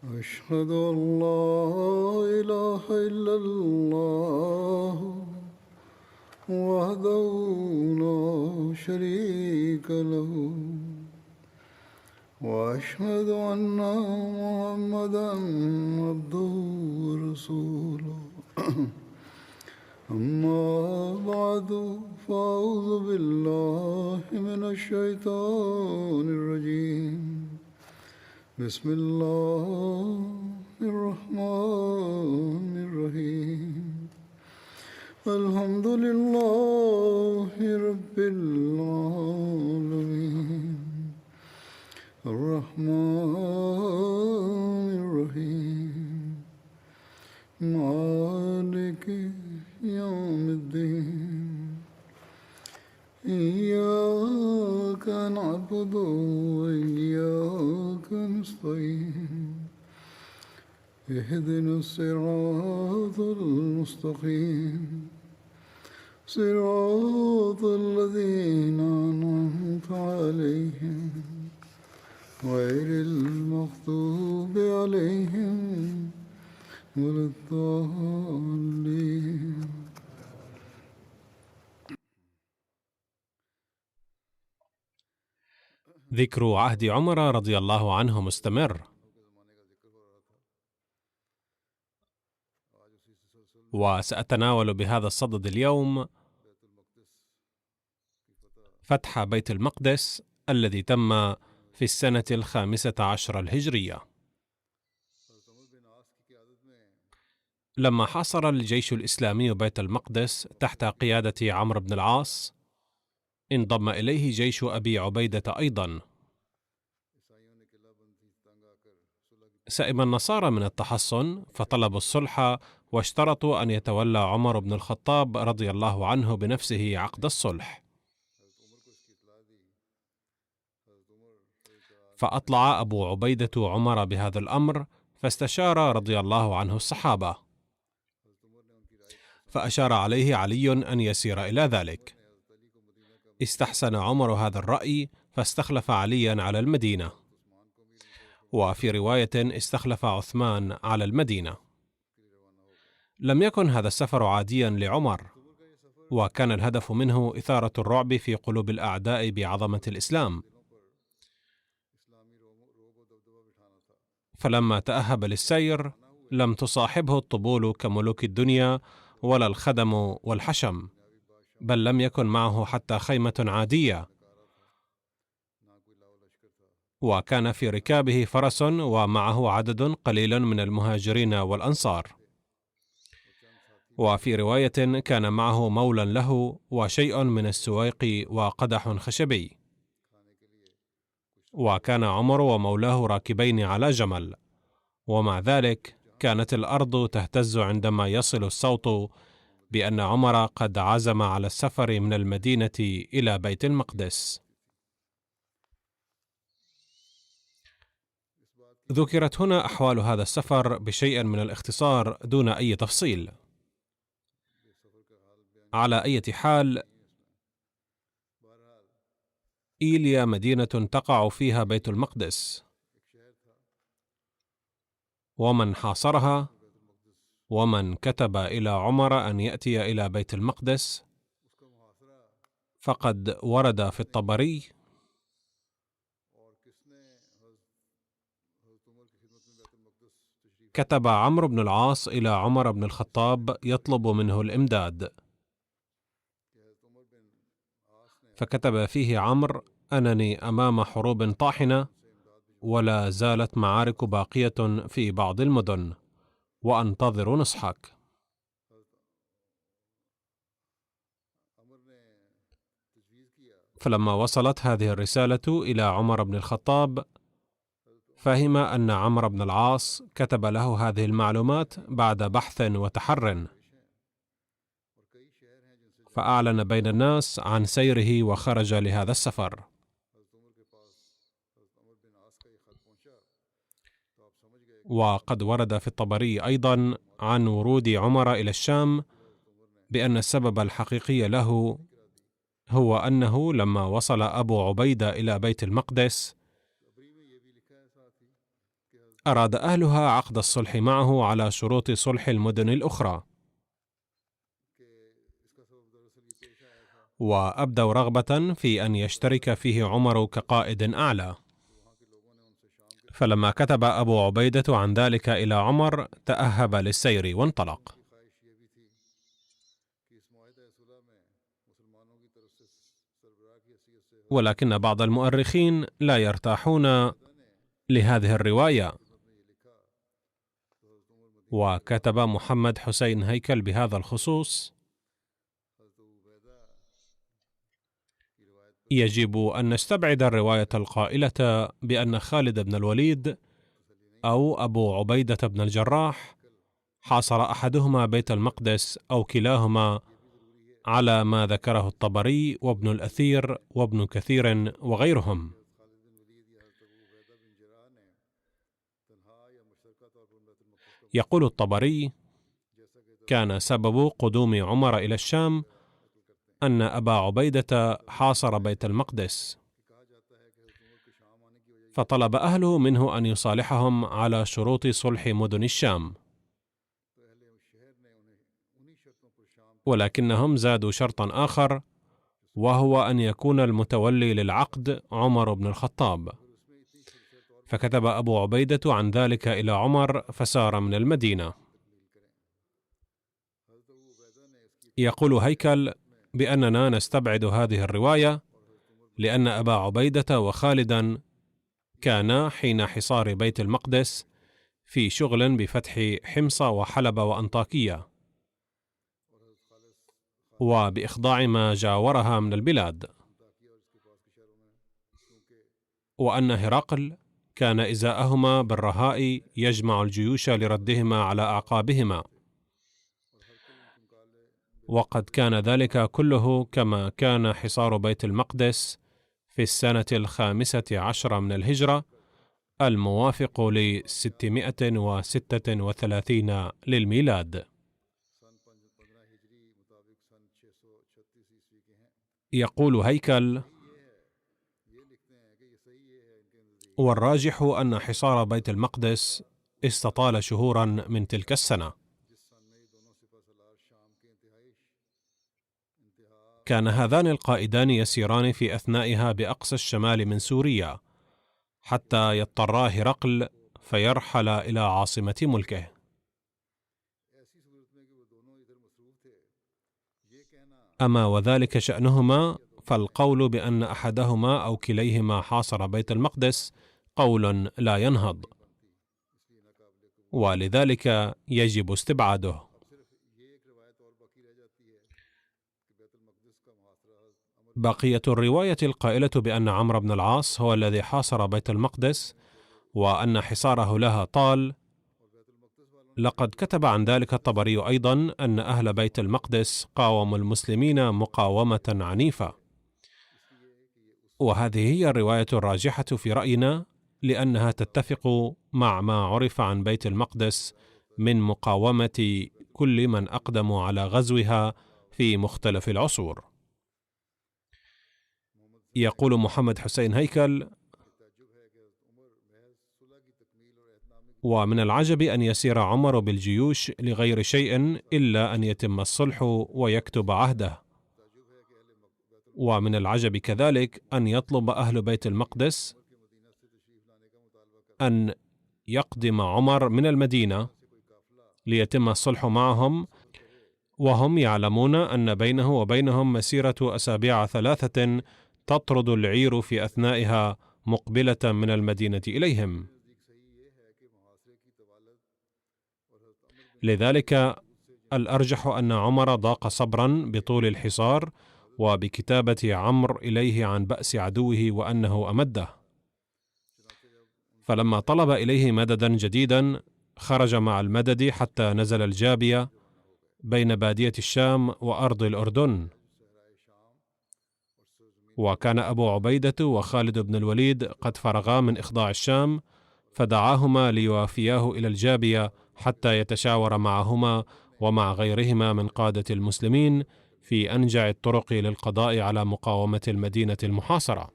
أشهد أن لا إله إلا الله وحده لا شريك له وأشهد أن محمدا عبده ورسوله أما بعد فأعوذ بالله من الشيطان الرجيم بسم الله الرحمن الرحيم الحمد لله رب العالمين الرحمن الرحيم مالك يوم الدين إياك نعبد وإياك نستعين اهدنا الصراط المستقيم صراط الذين أنعمت عليهم غير المغضوب عليهم ولا الضالين. ذكر عهد عمر رضي الله عنه مستمر، وسأتناول بهذا الصدد اليوم فتح بيت المقدس الذي تم في السنة 15 الهجرية. لما حاصر الجيش الإسلامي بيت المقدس تحت قيادة عمرو بن العاص، انضم إليه جيش أبي عبيدة أيضا. سئم النصارى من التحصن فطلبوا الصلح، واشترطوا أن يتولى عمر بن الخطاب رضي الله عنه بنفسه عقد الصلح. فأطلع أبو عبيدة عمر بهذا الأمر، فاستشار رضي الله عنه الصحابة، فأشار عليه علي أن يسير إلى ذلك. استحسن عمر هذا الرأي فاستخلف عليا على المدينة، وفي رواية استخلف عثمان على المدينة. لم يكن هذا السفر عاديا لعمر، وكان الهدف منه إثارة الرعب في قلوب الأعداء بعظمة الإسلام. فلما تأهب للسير لم تصاحبه الطبول كملوك الدنيا ولا الخدم والحشم، بل لم يكن معه حتى خيمة عادية، وكان في ركابه فرس ومعه عدد قليل من المهاجرين والأنصار. وفي رواية كان معه مولا له وشيء من السويق وقدح خشبي. وكان عمر ومولاه راكبين على جمل، ومع ذلك كانت الأرض تهتز عندما يصل الصوت بأن عمر قد عزم على السفر من المدينة إلى بيت المقدس. ذكرت هنا أحوال هذا السفر بشيء من الاختصار دون أي تفصيل. على أي حال، إيليا مدينة تقع فيها بيت المقدس، ومن حاصرها ومن كتب إلى عمر أن يأتي إلى بيت المقدس فقد ورد في الطبري كتب عمرو بن العاص إلى عمر بن الخطاب يطلب منه الإمداد، فكتب فيه عمرو: أنني أمام حروب طاحنة، ولا زالت معارك باقية في بعض المدن، وأنتظر نصحك. فلما وصلت هذه الرسالة إلى عمر بن الخطاب، فهم أن عمرو بن العاص كتب له هذه المعلومات بعد بحث وتحر، فأعلن بين الناس عن سيره وخرج لهذا السفر. وقد ورد في الطبري أيضا عن ورود عمر إلى الشام بأن السبب الحقيقي له هو أنه لما وصل أبو عبيدة إلى بيت المقدس أراد أهلها عقد الصلح معه على شروط صلح المدن الأخرى، وأبدوا رغبة في أن يشترك فيه عمر كقائد أعلى. فلما كتب أبو عبيدة عن ذلك إلى عمر تأهب للسير وانطلق. ولكن بعض المؤرخين لا يرتاحون لهذه الرواية، وكتب محمد حسين هيكل بهذا الخصوص: يجب أن نستبعد الرواية القائلة بأن خالد بن الوليد أو أبو عبيدة بن الجراح حاصر أحدهما بيت المقدس أو كلاهما، على ما ذكره الطبري وابن الأثير وابن كثير وغيرهم. يقول الطبري: كان سبب قدوم عمر إلى الشام أن أبا عبيدة حاصر بيت المقدس، فطلب أهله منه أن يصالحهم على شروط صلح مدن الشام، ولكنهم زادوا شرطا آخر، وهو أن يكون المتولي للعقد عمر بن الخطاب. فكتب أبو عبيدة عن ذلك إلى عمر فسار من المدينة. يقول هيكل بأننا نستبعد هذه الرواية لأن أبا عبيدة وخالدا كانا حين حصار بيت المقدس في شغل بفتح حمص وحلب وأنطاكية، وبإخضاع ما جاورها من البلاد، وأن هرقل كان إزاءهما بالرهاء يجمع الجيوش لردهما على أعقابهما، وقد كان ذلك كله كما كان حصار بيت المقدس في السنة 15 من الهجرة، الموافق 636 للميلاد. يقول هيكل: والراجح أن حصار بيت المقدس استطال شهورا من تلك السنة. كان هذان القائدان يسيران في أثنائها بأقصى الشمال من سوريا، حتى يضطرا هرقل فيرحل إلى عاصمة ملكه. أما وذلك شأنهما، فالقول بأن أحدهما أو كليهما حاصر بيت المقدس قول لا ينهض، ولذلك يجب استبعاده. بقية الرواية القائلة بأن عمرو بن العاص هو الذي حاصر بيت المقدس وأن حصاره لها طال، لقد كتب عن ذلك الطبري أيضا أن أهل بيت المقدس قاوموا المسلمين مقاومة عنيفة، وهذه هي الرواية الراجحة في رأينا، لأنها تتفق مع ما عرف عن بيت المقدس من مقاومة كل من أقدموا على غزوها في مختلف العصور. يقول محمد حسين هيكل: ومن العجب أن يسير عمر بالجيوش لغير شيء إلا أن يتم الصلح ويكتب عهده، ومن العجب كذلك أن يطلب أهل بيت المقدس أن يقدم عمر من المدينة ليتم الصلح معهم، وهم يعلمون أن بينه وبينهم مسيرة أسابيع 3 تطرد العير في أثنائها مقبلة من المدينة إليهم. لذلك الأرجح أن عمر ضاق صبرا بطول الحصار وبكتابة عمرو إليه عن بأس عدوه وأنه أمده، فلما طلب إليه مددا جديدا خرج مع المدد حتى نزل الجابية بين بادية الشام وأرض الأردن. وكان أبو عبيدة وخالد بن الوليد قد فرغا من إخضاع الشام، فدعاهما ليوافياه إلى الجابية حتى يتشاور معهما ومع غيرهما من قادة المسلمين في أنجع الطرق للقضاء على مقاومة المدينة المحاصرة.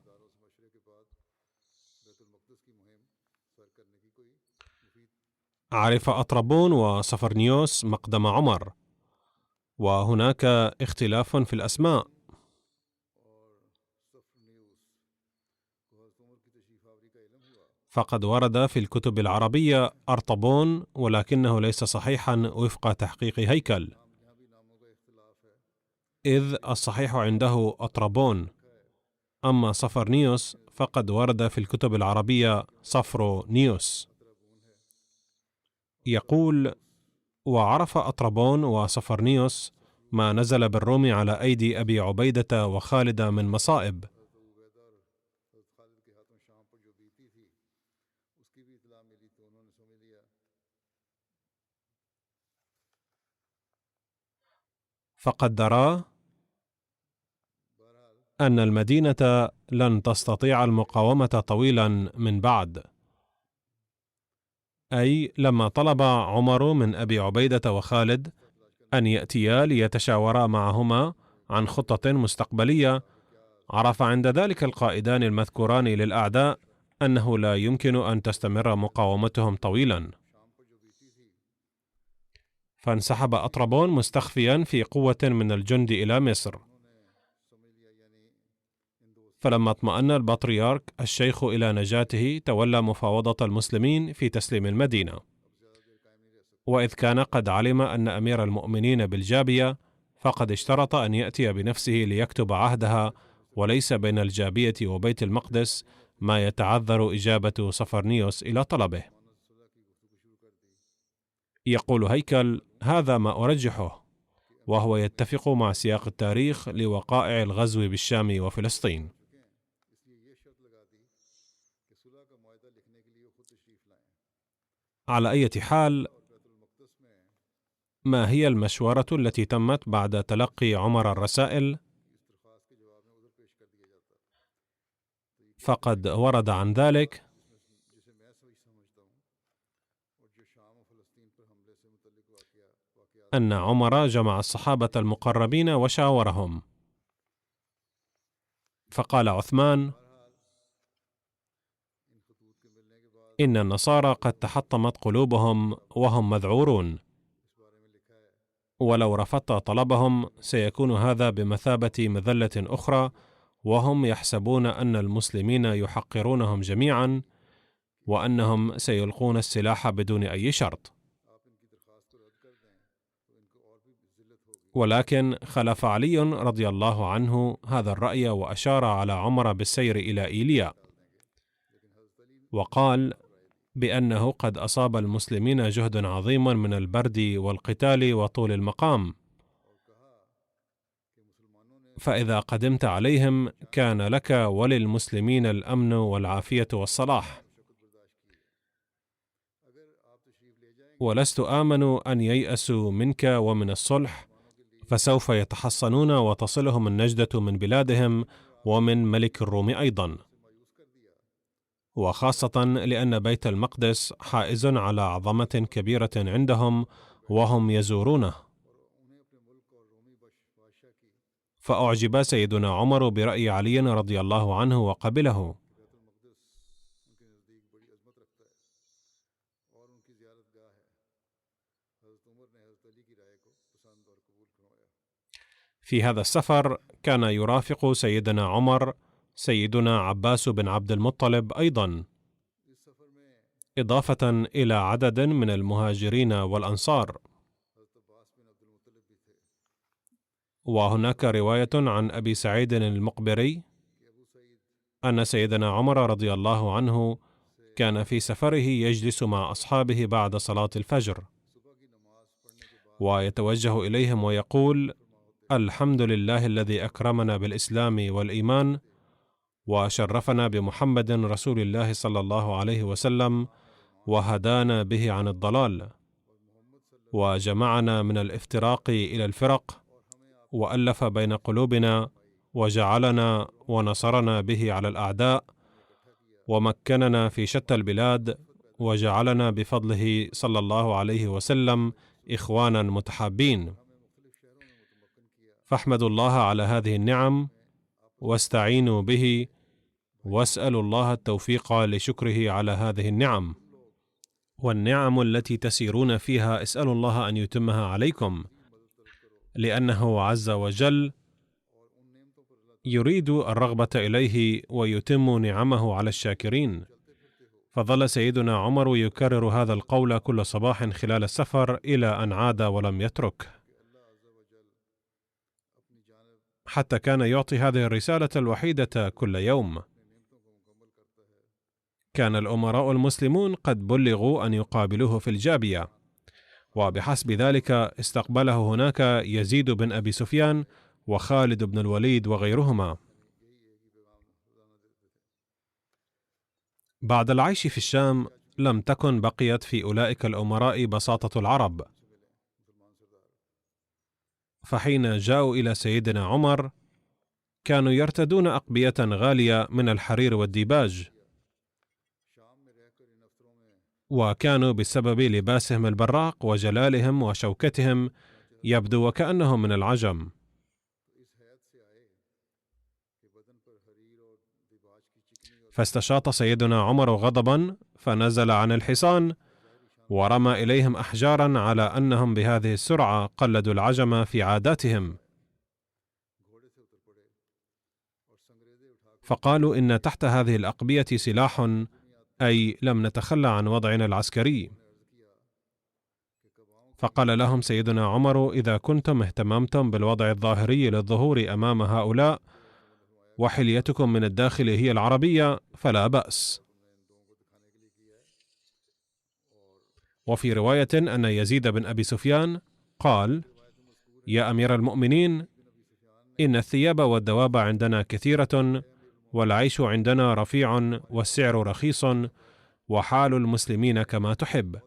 عرف أطربون وصفرنيوس مقدم عمر، وهناك اختلاف في الأسماء، فقد ورد في الكتب العربية أرطبون، ولكنه ليس صحيحا وفق تحقيق هيكل، إذ الصحيح عنده أطربون. أما صفرنيوس فقد ورد في الكتب العربية صفرونيوس. يقول: وعرف أطربون وصفرنيوس ما نزل بالروم على أيدي أبي عبيدة وخالد من مصائب، فقدرا أن المدينة لن تستطيع المقاومة طويلا من بعد، أي لما طلب عمر من أبي عبيدة وخالد أن يأتيا ليتشاورا معهما عن خطة مستقبلية، عرف عند ذلك القائدان المذكوران للأعداء أنه لا يمكن أن تستمر مقاومتهم طويلا، فانسحب أطربون مستخفيا في قوة من الجند إلى مصر. فلما اطمأن البطريرك الشيخ إلى نجاته تولى مفاوضة المسلمين في تسليم المدينة، وإذ كان قد علم أن أمير المؤمنين بالجابية فقد اشترط أن يأتي بنفسه ليكتب عهدها، وليس بين الجابية وبيت المقدس ما يتعذر إجابة صفرنيوس إلى طلبه. يقول هيكل: هذا ما أرجحه، وهو يتفق مع سياق التاريخ لوقائع الغزو بالشام وفلسطين. على أي حال، ما هي المشورة التي تمت بعد تلقي عمر الرسائل؟ فقد ورد عن ذلك أن عمر جمع الصحابة المقربين وشاورهم، فقال عثمان: إن النصارى قد تحطمت قلوبهم وهم مذعورون، ولو رفضت طلبهم سيكون هذا بمثابة مذلة أخرى، وهم يحسبون أن المسلمين يحقرونهم جميعا، وأنهم سيلقون السلاح بدون أي شرط. ولكن خلف علي رضي الله عنه هذا الرأي، وأشار على عمر بالسير إلى إيليا، وقال بأنه قد أصاب المسلمين جهد عظيم من البرد والقتال وطول المقام، فإذا قدمت عليهم كان لك وللمسلمين الأمن والعافية والصلاح، ولست آمن أن ييأسوا منك ومن الصلح، فسوف يتحصنون وتصلهم النجدة من بلادهم ومن ملك الروم أيضا، وخاصة لأن بيت المقدس حائز على عظمة كبيرة عندهم وهم يزورونه. فأعجب سيدنا عمر برأي علي رضي الله عنه وقبله. في هذا السفر كان يرافق سيدنا عمر سيدنا عباس بن عبد المطلب أيضا، إضافة إلى عدد من المهاجرين والأنصار. وهناك رواية عن أبي سعيد المقبري أن سيدنا عمر رضي الله عنه كان في سفره يجلس مع أصحابه بعد صلاة الفجر، ويتوجه إليهم ويقول: الحمد لله الذي أكرمنا بالإسلام والإيمان، وشرفنا بمحمد رسول الله صلى الله عليه وسلم، وهدانا به عن الضلال، وجمعنا من الافتراق إلى الفرق، وألف بين قلوبنا، وجعلنا ونصرنا به على الأعداء، ومكننا في شتى البلاد، وجعلنا بفضله صلى الله عليه وسلم إخوانا متحابين. فاحمدوا الله على هذه النعم، واستعينوا به، واسألوا الله التوفيق لشكره على هذه النعم. والنعم التي تسيرون فيها اسألوا الله أن يتمها عليكم، لأنه عز وجل يريد الرغبة إليه ويتم نعمه على الشاكرين. فظل سيدنا عمر يكرر هذا القول كل صباح خلال السفر إلى أن عاد ولم يتركه، حتى كان يعطي هذه الرسالة الوحيدة كل يوم. كان الأمراء المسلمون قد بلغوا أن يقابلوه في الجابية، وبحسب ذلك استقبله هناك يزيد بن أبي سفيان وخالد بن الوليد وغيرهما. بعد العيش في الشام لم تكن بقيت في أولئك الأمراء بساطة العرب، فحين جاءوا إلى سيدنا عمر كانوا يرتدون أقبية غالية من الحرير والديباج، وكانوا بسبب لباسهم البراق وجلالهم وشوكتهم يبدو وكأنهم من العجم. فاستشاط سيدنا عمر غضبا فنزل عن الحصان ورمى إليهم أحجارا على أنهم بهذه السرعة قلدوا العجم في عاداتهم، فقالوا إن تحت هذه الأقبية سلاح، أي لم نتخلى عن وضعنا العسكري. فقال لهم سيدنا عمر: إذا كنتم اهتممتم بالوضع الظاهري للظهور أمام هؤلاء وحليتكم من الداخل هي العربية فلا بأس. وفي رواية أن يزيد بن أبي سفيان قال: يا أمير المؤمنين، إن الثياب والدواب عندنا كثيرة، والعيش عندنا رفيع، والسعر رخيص، وحال المسلمين كما تحب،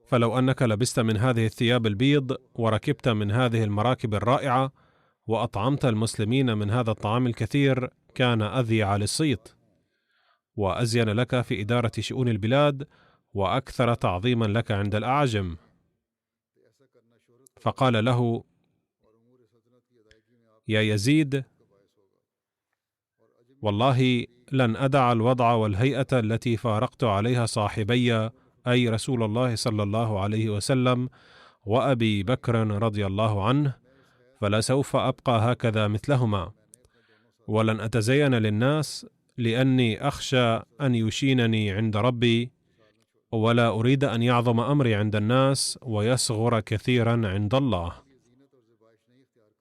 فلو أنك لبست من هذه الثياب البيض وركبت من هذه المراكب الرائعة وأطعمت المسلمين من هذا الطعام الكثير كان أذيع للصيت، وأزين لك في إدارة شؤون البلاد، وأكثر تعظيما لك عند الأعاجم. فقال له: يا يزيد، والله لن أدع الوضع والهيئة التي فارقت عليها صاحبي، أي رسول الله صلى الله عليه وسلم وأبي بكر رضي الله عنه، فلسوف أبقى هكذا مثلهما، ولن أتزين للناس لأني أخشى أن يشينني عند ربي، ولا أريد أن يعظم أمري عند الناس ويصغر كثيرا عند الله.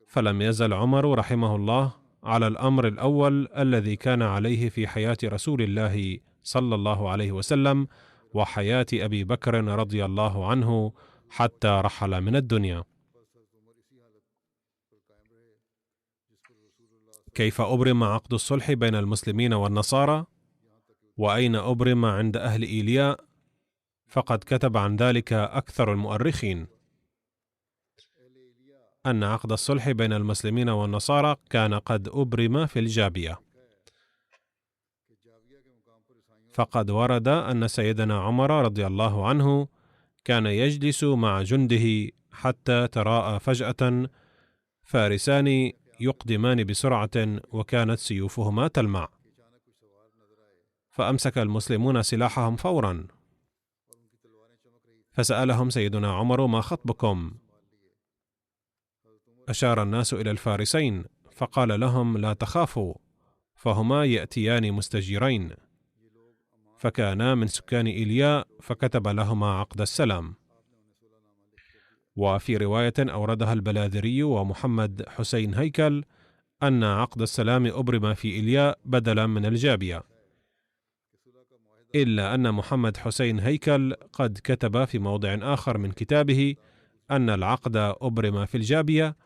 فلم يزل عمر رحمه الله على الأمر الأول الذي كان عليه في حياة رسول الله صلى الله عليه وسلم وحياة أبي بكر رضي الله عنه حتى رحل من الدنيا. كيف أبرم عقد الصلح بين المسلمين والنصارى؟ وأين أبرم عند أهل إيلياء؟ فقد كتب عن ذلك أكثر المؤرخين أن عقد الصلح بين المسلمين والنصارى كان قد أبرم في الجابية. فقد ورد أن سيدنا عمر رضي الله عنه كان يجلس مع جنده حتى تراءى فجأة فارسان يقدمان بسرعة وكانت سيوفهما تلمع، فأمسك المسلمون سلاحهم فورا، فسألهم سيدنا عمر: ما خطبكم؟ أشار الناس إلى الفارسين، فقال لهم: لا تخافوا، فهما يأتيان مستجيرين، فكانا من سكان إيلياء، فكتب لهما عقد السلام. وفي رواية أوردها البلاذري ومحمد حسين هيكل أن عقد السلام أبرم في إيلياء بدلا من الجابية، إلا أن محمد حسين هيكل قد كتب في موضع آخر من كتابه أن العقد أبرم في الجابية،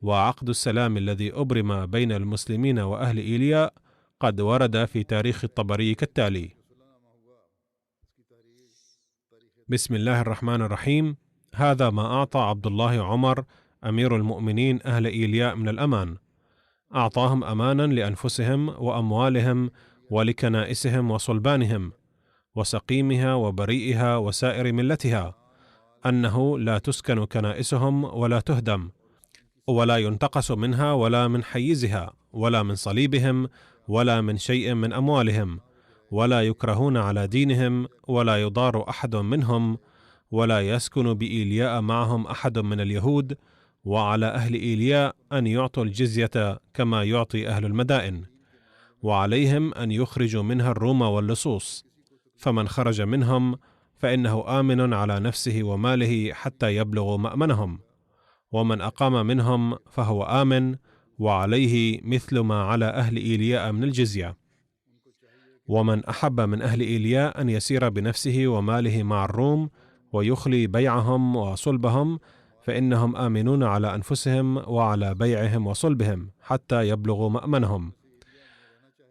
وعقد السلام الذي أبرم بين المسلمين وأهل إيلياء قد ورد في تاريخ الطبري كالتالي: بسم الله الرحمن الرحيم. هذا ما أعطى عبد الله عمر أمير المؤمنين أهل إيلياء من الأمان، أعطاهم أمانا لأنفسهم وأموالهم ولكنائسهم وصلبانهم وسقيمها وبريئها وسائر ملتها، أنه لا تسكن كنائسهم ولا تهدم، ولا ينتقص منها ولا من حيزها ولا من صليبهم ولا من شيء من أموالهم، ولا يكرهون على دينهم، ولا يضار أحد منهم، ولا يسكن بإيلياء معهم أحد من اليهود، وعلى أهل إيلياء أن يعطوا الجزية كما يعطي أهل المدائن، وعليهم أن يخرجوا منها الروم واللصوص، فمن خرج منهم فإنه آمن على نفسه وماله حتى يبلغوا مأمنهم، ومن أقام منهم فهو آمن، وعليه مثل ما على أهل إيلياء من الجزية. ومن أحب من أهل إيلياء أن يسير بنفسه وماله مع الروم ويخلي بيعهم وصلبهم، فإنهم آمنون على أنفسهم وعلى بيعهم وصلبهم حتى يبلغوا مأمنهم.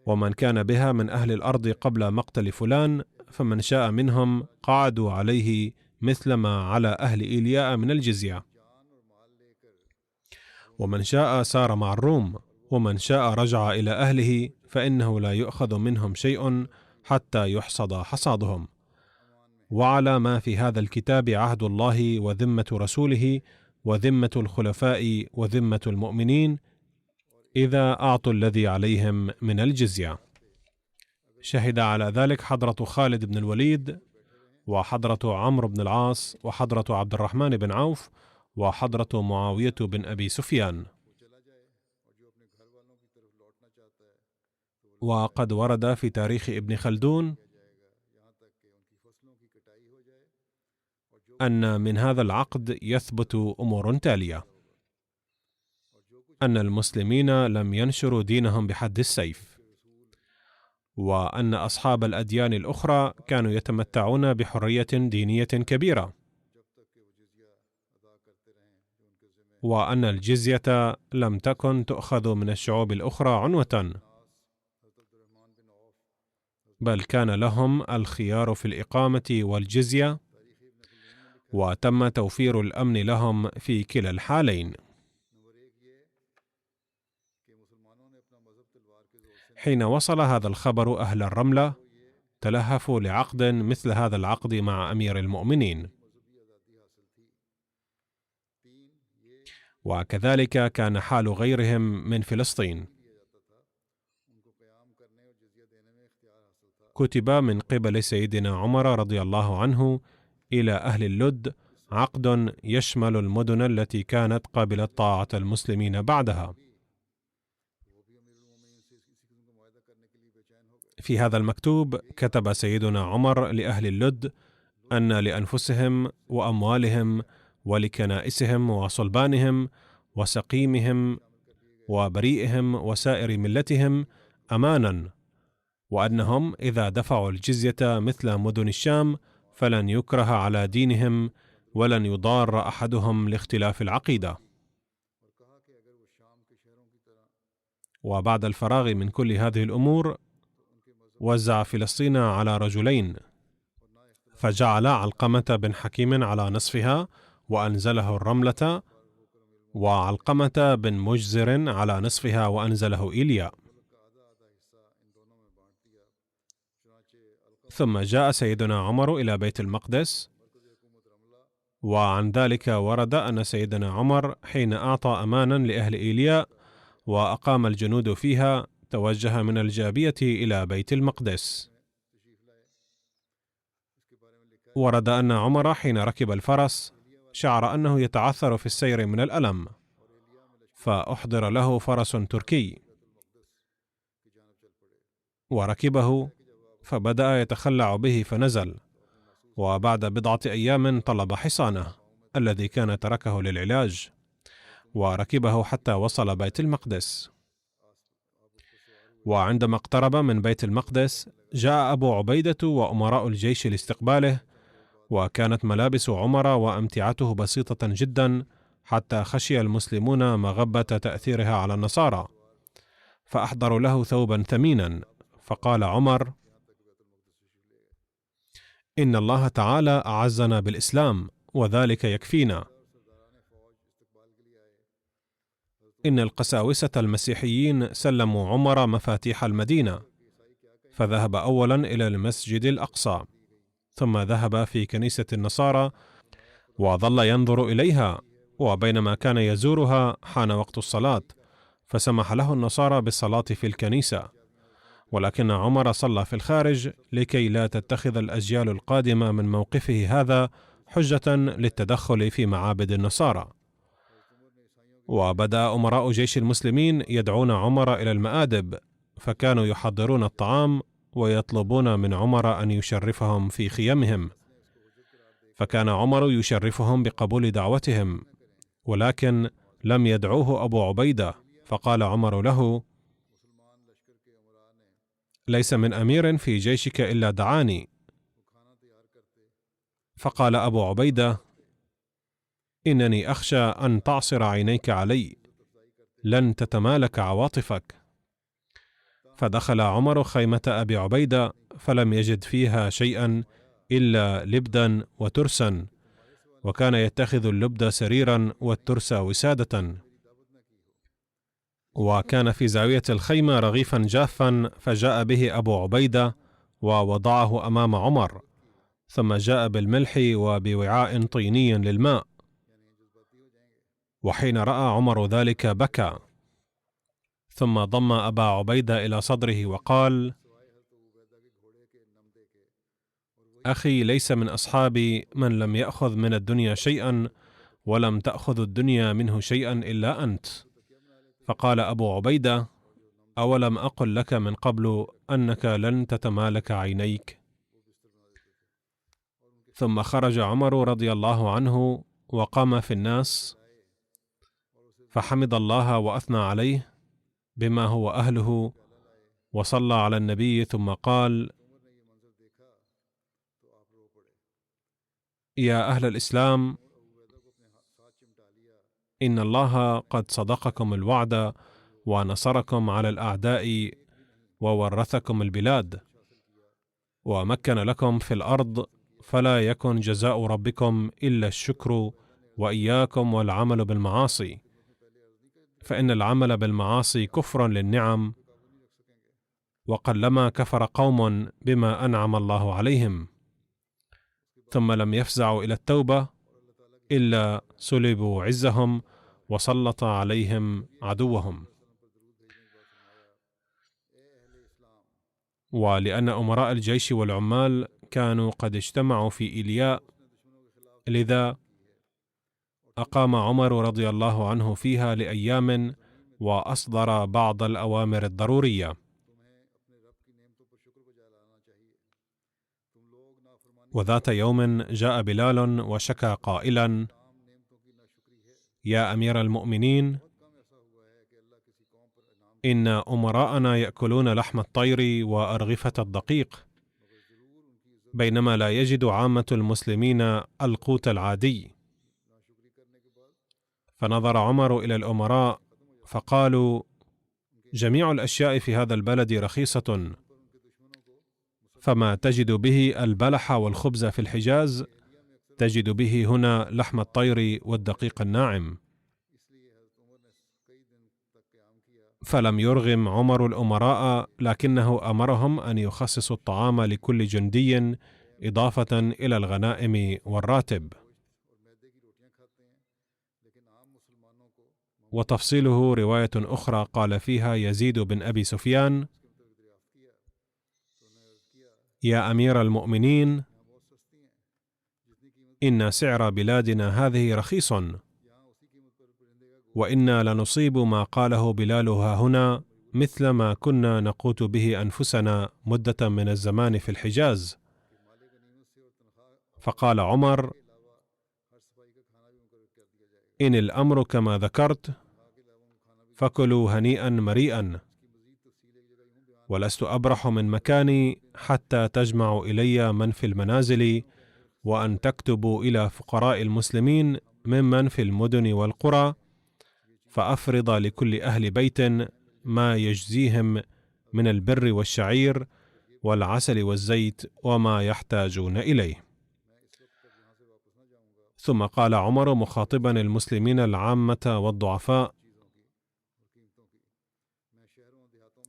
ومن كان بها من أهل الأرض قبل مقتل فلان، فمن شاء منهم قعدوا عليه مثل ما على أهل إيلياء من الجزية، ومن شاء سار مع الروم، ومن شاء رجع إلى أهله، فإنه لا يؤخذ منهم شيء حتى يحصد حصادهم. وعلى ما في هذا الكتاب عهد الله وذمة رسوله وذمة الخلفاء وذمة المؤمنين إذا أعطوا الذي عليهم من الجزية. شهد على ذلك حضرة خالد بن الوليد، وحضرة عمرو بن العاص، وحضرة عبد الرحمن بن عوف، وحضرة معاوية بن أبي سفيان. وقد ورد في تاريخ ابن خلدون أن من هذا العقد يثبت أمور تالية: أن المسلمين لم ينشروا دينهم بحد السيف، وأن أصحاب الأديان الأخرى كانوا يتمتعون بحرية دينية كبيرة، وأن الجزية لم تكن تؤخذ من الشعوب الأخرى عنوة، بل كان لهم الخيار في الإقامة والجزية، وتم توفير الأمن لهم في كلا الحالين. حين وصل هذا الخبر أهل الرملة تلهفوا لعقد مثل هذا العقد مع أمير المؤمنين، وكذلك كان حال غيرهم من فلسطين. كتب من قبل سيدنا عمر رضي الله عنه إلى أهل اللد عقد يشمل المدن التي كانت قابلة طاعة المسلمين بعدها. في هذا المكتوب كتب سيدنا عمر لأهل اللد أن لأنفسهم وأموالهم ولكنائسهم وصلبانهم وسقيمهم وبريئهم وسائر ملتهم أمانا، وأنهم إذا دفعوا الجزية مثل مدن الشام فلن يكره على دينهم ولن يضار أحدهم لاختلاف العقيدة. وبعد الفراغ من كل هذه الأمور وزع فلسطين على رجلين، فجعل علقمة بن حكيم على نصفها وأنزله الرملة، وعلقمة بن مجزر على نصفها وأنزله إيليا. ثم جاء سيدنا عمر إلى بيت المقدس، وعن ذلك ورد أن سيدنا عمر حين أعطى أمانا لأهل إيليا وأقام الجنود فيها توجه من الجابية إلى بيت المقدس. ورد أن عمر حين ركب الفرس شعر أنه يتعثر في السير من الألم، فأحضر له فرس تركي وركبه، فبدأ يتخلع به فنزل، وبعد بضعة أيام طلب حصانه الذي كان تركه للعلاج وركبه حتى وصل بيت المقدس. وعندما اقترب من بيت المقدس جاء أبو عبيدة وأمراء الجيش لاستقباله، وكانت ملابس عمر وأمتعته بسيطة جدا حتى خشي المسلمون مغبة تأثيرها على النصارى، فأحضروا له ثوبا ثمينا، فقال عمر: إن الله تعالى أعزنا بالإسلام وذلك يكفينا. إن القساوسة المسيحيين سلموا عمر مفاتيح المدينة، فذهب أولا إلى المسجد الأقصى، ثم ذهب في كنيسة النصارى وظل ينظر إليها، وبينما كان يزورها حان وقت الصلاة، فسمح له النصارى بالصلاة في الكنيسة، ولكن عمر صلى في الخارج لكي لا تتخذ الأجيال القادمة من موقفه هذا حجة للتدخل في معابد النصارى. وبدأ أمراء جيش المسلمين يدعون عمر إلى المآدب، فكانوا يحضرون الطعام ويطلبون من عمر أن يشرفهم في خيمهم، فكان عمر يشرفهم بقبول دعوتهم، ولكن لم يدعوه أبو عبيدة، فقال عمر له: ليس من أمير في جيشك إلا دعاني. فقال أبو عبيدة: إنني أخشى أن تعصر عينيك علي، لن تتمالك عواطفك. فدخل عمر خيمة أبي عبيدة فلم يجد فيها شيئا إلا لبدا وترسا، وكان يتخذ اللبد سريرا والترس وسادة. وكان في زاوية الخيمة رغيفا جافا، فجاء به أبو عبيدة ووضعه أمام عمر، ثم جاء بالملح وبوعاء طيني للماء. وحين رأى عمر ذلك بكى، ثم ضم أبا عبيدة إلى صدره وقال: أخي، ليس من أصحابي من لم يأخذ من الدنيا شيئا، ولم تأخذ الدنيا منه شيئا إلا أنت. فقال أبو عبيدة: أولم أقل لك من قبل أنك لن تتمالك عينيك؟ ثم خرج عمر رضي الله عنه وقام في الناس، فحمد الله وأثنى عليه بما هو أهله، وصلى على النبي، ثم قال: يا أهل الإسلام، إن الله قد صدقكم الوعد ونصركم على الأعداء وورثكم البلاد ومكن لكم في الأرض، فلا يكن جزاء ربكم إلا الشكر، وإياكم والعمل بالمعاصي، فإن العمل بالمعاصي كفر للنعم، وقلما كفر قوم بما أنعم الله عليهم ثم لم يفزعوا إلى التوبة إلا سلبوا عزهم وسلط عليهم عدوهم. ولأن أمراء الجيش والعمال كانوا قد اجتمعوا في إيلياء، لذا أقام عمر رضي الله عنه فيها لأيام، وأصدر بعض الأوامر الضرورية. وذات يوم جاء بلال وشكى قائلا: يا أمير المؤمنين، إن أمراءنا يأكلون لحم الطير وأرغفة الدقيق، بينما لا يجد عامة المسلمين القوت العادي. فنظر عمر إلى الأمراء فقالوا: جميع الأشياء في هذا البلد رخيصة، فما تجد به البلح والخبز في الحجاز تجد به هنا لحم الطير والدقيق الناعم. فلم يرغم عمر الأمراء، لكنه أمرهم أن يخصصوا الطعام لكل جندي إضافة إلى الغنائم والراتب. وتفصيله رواية أخرى قال فيها يزيد بن أبي سفيان: يا أمير المؤمنين، إن سعر بلادنا هذه رخيص، وإنا لنصيب ما قاله بلال ها هنا مثل ما كنا نقوت به أنفسنا مدة من الزمان في الحجاز. فقال عمر: إن الأمر كما ذكرت فكلوا هنيئا مريئا، ولست أبرح من مكاني حتى تجمعوا إلي من في المنازل، وأن تكتبوا إلى فقراء المسلمين ممن في المدن والقرى، فأفرض لكل أهل بيت ما يجزيهم من البر والشعير والعسل والزيت وما يحتاجون إليه. ثم قال عمر مخاطبا المسلمين العامة والضعفاء: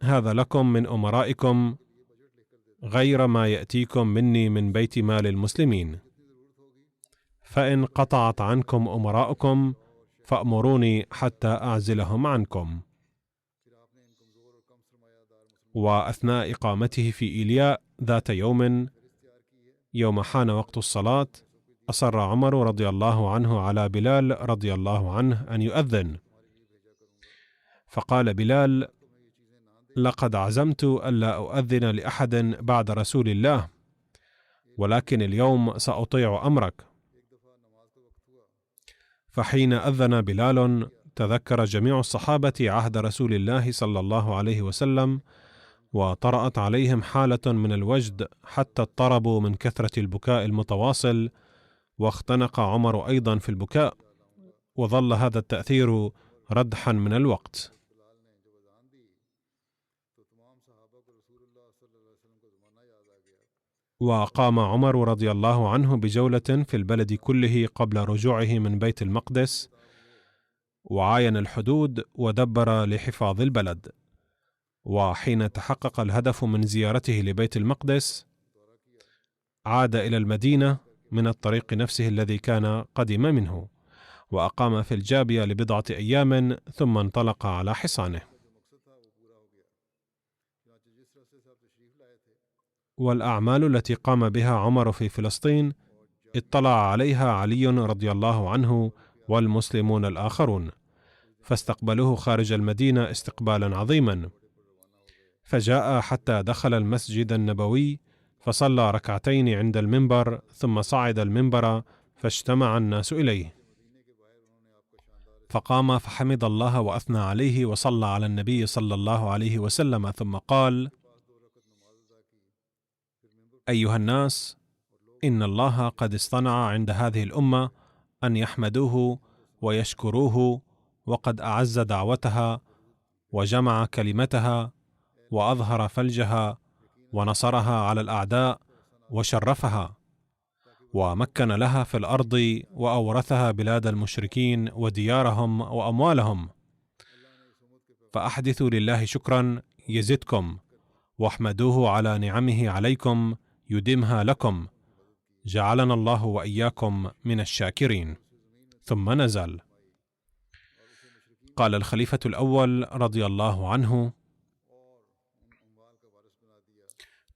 هذا لكم من أمرائكم غير ما يأتيكم مني من بيت مال المسلمين، فإن قطعت عنكم أمراؤكم فأمروني حتى أعزلهم عنكم. وأثناء إقامته في إيلياء ذات يوم حان وقت الصلاة، أصر عمر رضي الله عنه على بلال رضي الله عنه أن يؤذن، فقال بلال: لقد عزمت ألا أؤذن لأحد بعد رسول الله، ولكن اليوم سأطيع أمرك. فحين أذن بلال تذكر جميع الصحابة عهد رسول الله صلى الله عليه وسلم، وطرأت عليهم حالة من الوجد حتى اضطربوا من كثرة البكاء المتواصل، واختنق عمر أيضا في البكاء، وظل هذا التأثير ردحا من الوقت. وقام عمر رضي الله عنه بجولة في البلد كله قبل رجوعه من بيت المقدس، وعاين الحدود ودبر لحفاظ البلد. وحين تحقق الهدف من زيارته لبيت المقدس عاد إلى المدينة من الطريق نفسه الذي كان قدم منه، وأقام في الجابية لبضعة أيام ثم انطلق على حصانه. والأعمال التي قام بها عمر في فلسطين اطلع عليها علي رضي الله عنه والمسلمون الآخرون، فاستقبلوه خارج المدينة استقبالا عظيما، فجاء حتى دخل المسجد النبوي فصلى ركعتين عند المنبر، ثم صعد المنبر فاجتمع الناس إليه، فقام فحمد الله وأثنى عليه وصلى على النبي صلى الله عليه وسلم، ثم قال: أيها الناس، إن الله قد اصطنع عند هذه الأمة أن يحمدوه ويشكروه، وقد أعز دعوتها وجمع كلمتها وأظهر فلجها ونصرها على الأعداء وشرفها ومكن لها في الأرض وأورثها بلاد المشركين وديارهم وأموالهم، فأحدثوا لله شكرا يزدكم، واحمدوه على نعمه عليكم يدمها لكم، جعلنا الله وإياكم من الشاكرين. ثم نزل. قال الخليفة الأول رضي الله عنه: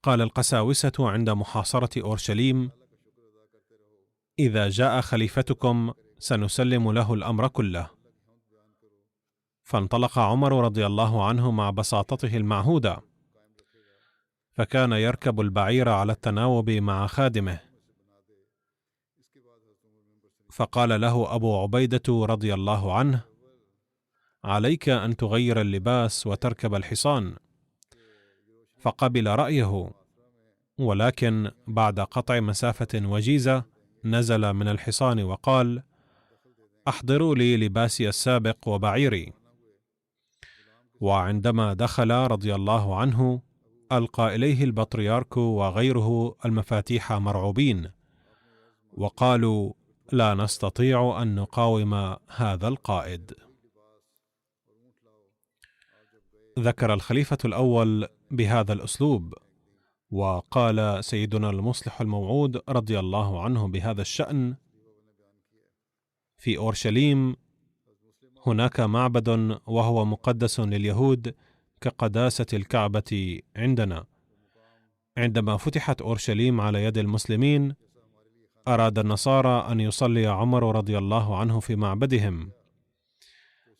قال القساوسة عند محاصرة أورشليم: إذا جاء خليفتكم سنسلم له الأمر كله. فانطلق عمر رضي الله عنه مع بساطته المعهودة، فكان يركب البعير على التناوب مع خادمه، فقال له أبو عبيدة رضي الله عنه: عليك أن تغير اللباس وتركب الحصان. فقبل رأيه، ولكن بعد قطع مسافة وجيزة نزل من الحصان وقال: أحضروا لي لباسي السابق وبعيري. وعندما دخل رضي الله عنه ألقى إليه البطريرك وغيره المفاتيح مرعوبين، وقالوا: لا نستطيع أن نقاوم هذا القائد. ذكر الخليفة الأول بهذا الأسلوب، وقال سيدنا المصلح الموعود رضي الله عنه بهذا الشأن: في أورشليم هناك معبد وهو مقدس لليهود كقداسة الكعبة عندنا. عندما فتحت أورشليم على يد المسلمين أراد النصارى أن يصلي عمر رضي الله عنه في معبدهم،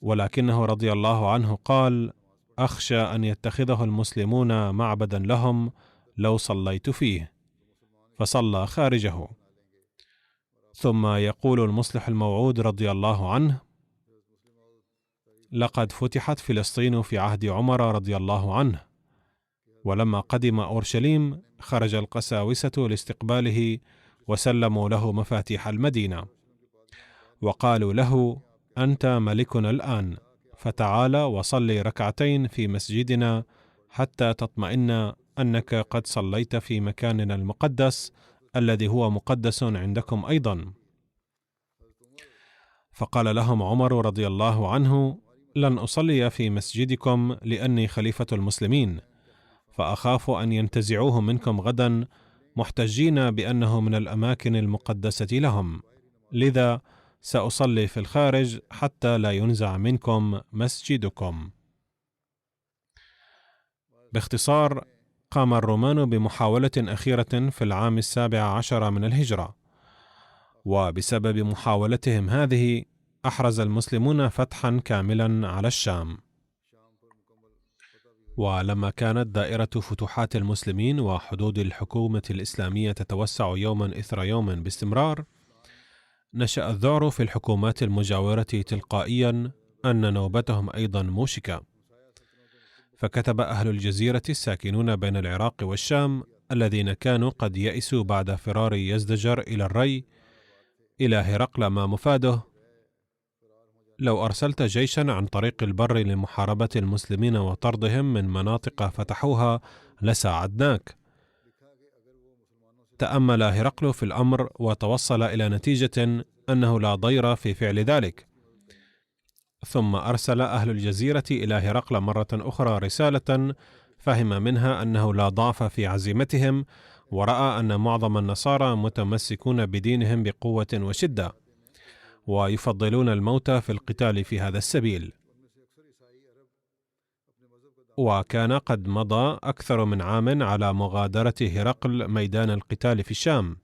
ولكنه رضي الله عنه قال: أخشى أن يتخذه المسلمون معبدا لهم لو صليت فيه، فصلى خارجه. ثم يقول المصلح الموعود رضي الله عنه: لقد فتحت فلسطين في عهد عمر رضي الله عنه، ولما قدم أورشليم خرج القساوسة لاستقباله وسلموا له مفاتيح المدينة، وقالوا له: أنت ملكنا الآن، فتعال وصلي ركعتين في مسجدنا حتى تطمئن أنك قد صليت في مكاننا المقدس الذي هو مقدس عندكم أيضا. فقال لهم عمر رضي الله عنه: لن أصلي في مسجدكم لأني خليفة المسلمين، فأخاف أن ينتزعوه منكم غدا محتجين بأنه من الأماكن المقدسة لهم، لذا سأصلي في الخارج حتى لا ينزع منكم مسجدكم. باختصار، قام الرومان بمحاولة أخيرة في العام 17 من الهجرة، وبسبب محاولتهم هذه أحرز المسلمون فتحا كاملا على الشام. ولما كانت دائرة فتوحات المسلمين وحدود الحكومة الإسلامية تتوسع يوما إثر يوم باستمرار، نشأ الذعر في الحكومات المجاورة تلقائيا أن نوبتهم أيضا موشكة. فكتب أهل الجزيرة الساكنون بين العراق والشام الذين كانوا قد يئسوا بعد فرار يزدجر إلى الري إلى هرقل ما مفاده: لو أرسلت جيشا عن طريق البر لمحاربة المسلمين وطردهم من مناطق فتحوها لساعدناك. تأمل هرقل في الأمر وتوصل إلى نتيجة أنه لا ضير في فعل ذلك، ثم أرسل أهل الجزيرة إلى هرقل مرة أخرى رسالة فهم منها أنه لا ضعف في عزيمتهم، ورأى أن معظم النصارى متمسكون بدينهم بقوة وشدة، ويفضلون الموت في القتال في هذا السبيل. وكان قد مضى أكثر من عام على مغادرة هرقل ميدان القتال في الشام،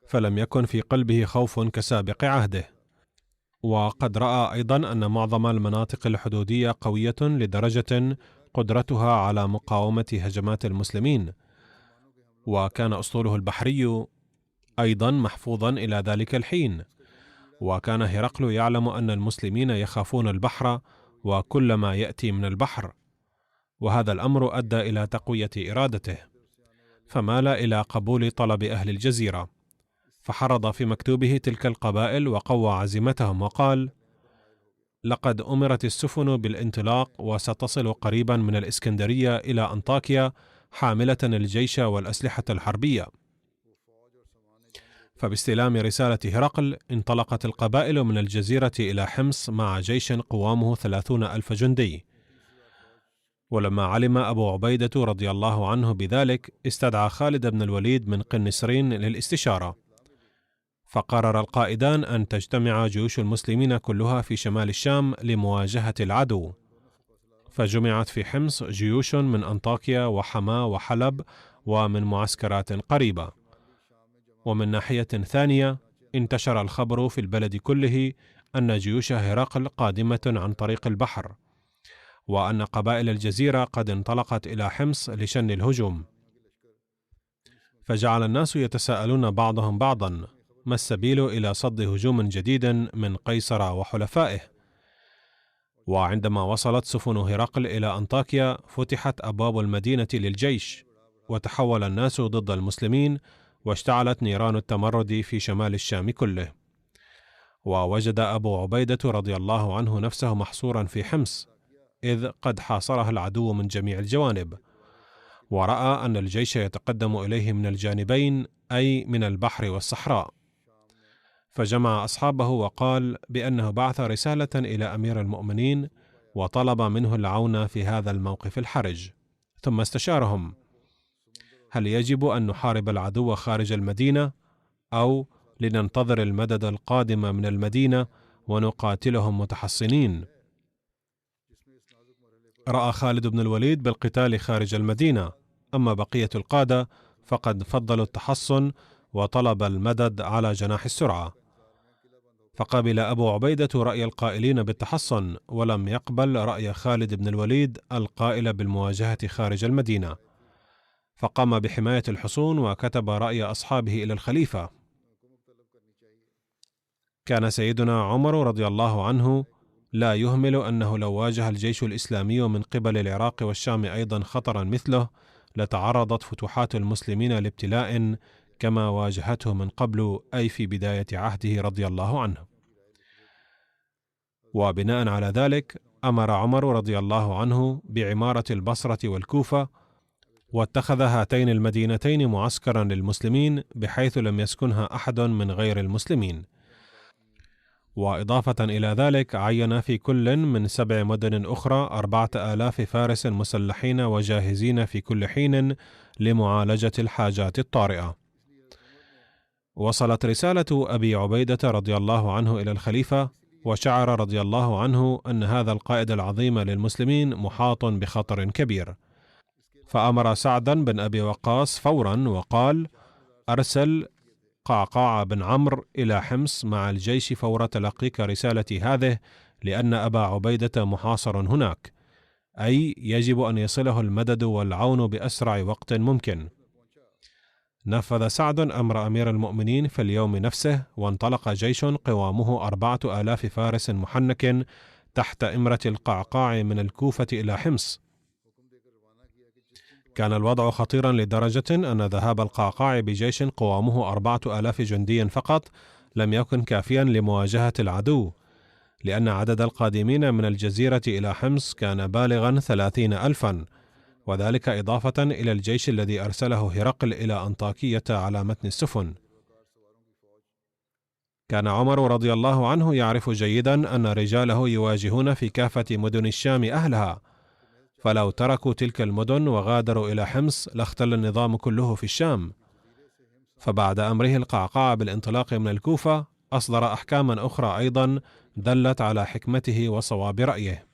فلم يكن في قلبه خوف كسابق عهده. وقد رأى أيضا أن معظم المناطق الحدودية قوية لدرجة قدرتها على مقاومة هجمات المسلمين، وكان أسطوله البحري أيضا محفوظا إلى ذلك الحين. وكان هرقل يعلم أن المسلمين يخافون البحر وكل ما يأتي من البحر، وهذا الأمر أدى إلى تقوية إرادته، فمال إلى قبول طلب أهل الجزيرة، فحرض في مكتوبه تلك القبائل وقوى عزيمتهم وقال: لقد أمرت السفن بالانطلاق وستصل قريبا من الإسكندرية إلى أنطاكيا حاملة الجيش والأسلحة الحربية. فباستلام رسالة هرقل انطلقت القبائل من الجزيرة إلى حمص مع جيش قوامه 30,000 جندي. ولما علم أبو عبيدة رضي الله عنه بذلك استدعى خالد بن الوليد من قنسرين للاستشارة، فقرر القائدان أن تجتمع جيوش المسلمين كلها في شمال الشام لمواجهة العدو. فجمعت في حمص جيوش من أنطاكيا وحما وحلب ومن معسكرات قريبة. ومن ناحية ثانية انتشر الخبر في البلد كله أن جيوش هرقل قادمة عن طريق البحر، وأن قبائل الجزيرة قد انطلقت إلى حمص لشن الهجوم. فجعل الناس يتساءلون بعضهم بعضا: ما السبيل إلى صد هجوم جديد من قيصر وحلفائه؟ وعندما وصلت سفن هرقل إلى أنطاكيا فتحت أبواب المدينة للجيش، وتحول الناس ضد المسلمين، واشتعلت نيران التمرد في شمال الشام كله. ووجد أبو عبيدة رضي الله عنه نفسه محصورا في حمص، إذ قد حاصرها العدو من جميع الجوانب، ورأى أن الجيش يتقدم إليه من الجانبين، أي من البحر والصحراء. فجمع أصحابه وقال بأنه بعث رسالة إلى أمير المؤمنين وطلب منه العون في هذا الموقف الحرج، ثم استشارهم: هل يجب أن نحارب العدو خارج المدينة، أو لننتظر المدد القادم من المدينة ونقاتلهم متحصنين؟ رأى خالد بن الوليد بالقتال خارج المدينة، أما بقية القادة فقد فضلوا التحصن وطلب المدد على جناح السرعة. فقبل أبو عبيدة رأي القائلين بالتحصن، ولم يقبل رأي خالد بن الوليد القائل بالمواجهة خارج المدينة، فقام بحماية الحصون وكتب رأي أصحابه إلى الخليفة. كان سيدنا عمر رضي الله عنه لا يهمل أنه لو واجه الجيش الإسلامي من قبل العراق والشام أيضا خطرا مثله لتعرضت فتوحات المسلمين لابتلاء كما واجهته من قبل، أي في بداية عهده رضي الله عنه. وبناء على ذلك أمر عمر رضي الله عنه بعمارة البصرة والكوفة، واتخذ هاتين المدينتين معسكرا للمسلمين بحيث لم يسكنها أحد من غير المسلمين. وإضافة إلى ذلك عين في كل من 7 مدن أخرى 4,000 فارس مسلحين وجاهزين في كل حين لمعالجة الحاجات الطارئة. وصلت رسالة أبي عبيدة رضي الله عنه إلى الخليفة وشعر رضي الله عنه أن هذا القائد العظيم للمسلمين محاط بخطر كبير، فأمر سعدا بن أبي وقاص فورا وقال: أرسل قعقاع بن عمرو إلى حمص مع الجيش فور تلقيك رسالتي هذه، لأن أبا عبيدة محاصر هناك، أي يجب أن يصله المدد والعون بأسرع وقت ممكن. نفذ سعد أمر أمير المؤمنين في اليوم نفسه، وانطلق جيش قوامه 4000 فارس محنك تحت إمرة القعقاع من الكوفة إلى حمص. كان الوضع خطيرا لدرجة أن ذهاب القعقاع بجيش قوامه 4000 جندي فقط لم يكن كافيا لمواجهة العدو، لأن عدد القادمين من الجزيرة إلى حمص كان بالغا 30,000، وذلك إضافة إلى الجيش الذي أرسله هرقل إلى أنطاكية على متن السفن. كان عمر رضي الله عنه يعرف جيدا أن رجاله يواجهون في كافة مدن الشام أهلها، فلو تركوا تلك المدن وغادروا إلى حمص لاختل النظام كله في الشام. فبعد أمره القعقاع بالانطلاق من الكوفة أصدر أحكاما أخرى أيضا دلت على حكمته وصواب رأيه.